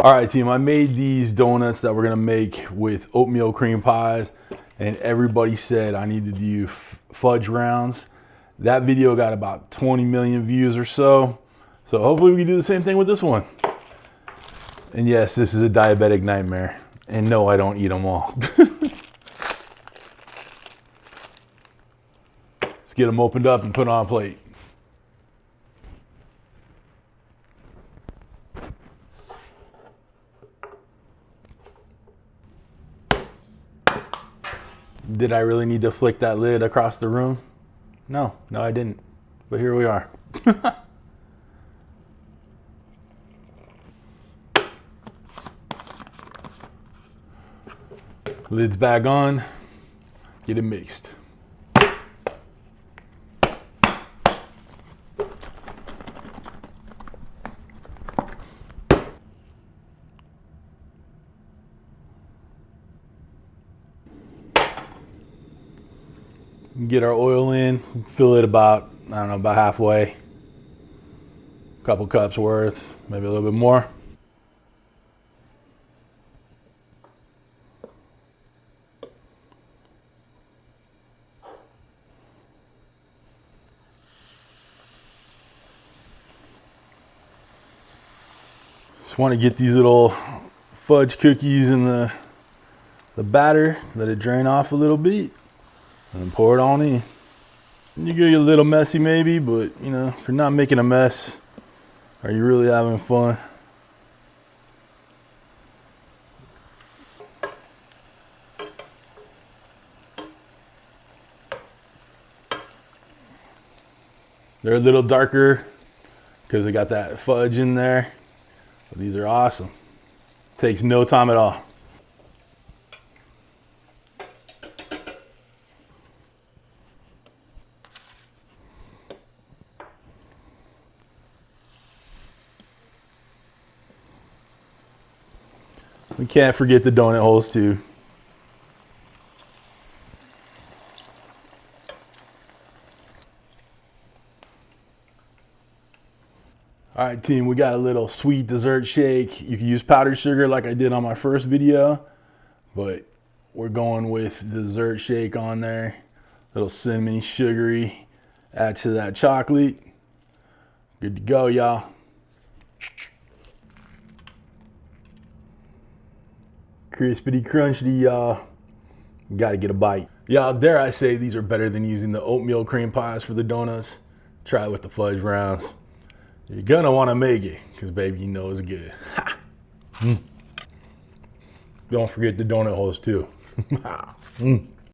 All right, team, I made these donuts that we're gonna make with oatmeal cream pies, and everybody said I need to do fudge rounds. That video got about 20 million views or so. So hopefully we can do the same thing with this one. And yes, this is a diabetic nightmare. And no, I don't eat them all. Let's get them opened up and put on a plate. Did I really need to flick that lid across the room? No, I didn't. But here we are. Lid's back on. Get it mixed. Get our oil in, fill it about, I don't know, about halfway. A couple cups worth, maybe a little bit more. Just want to get these little fudge cookies in the batter, let it drain off a little bit. And pour it on in. You get a little messy maybe, but you know, if you're not making a mess, are you really having fun? They're a little darker because they got that fudge in there. But these are awesome. Takes no time at all. We can't forget the donut holes too. All right, team, we got a little sweet dessert shake. You can use powdered sugar like I did on my first video, but we're going with the dessert shake on there. Little cinnamon, sugary, add to that chocolate. Good to go, y'all. Crispity crunchy, y'all. Gotta get a bite. Y'all, dare I say these are better than using the oatmeal cream pies for the donuts. Try it with the fudge rounds. You're gonna wanna make it, because baby, you know it's good. Don't forget the donut holes too.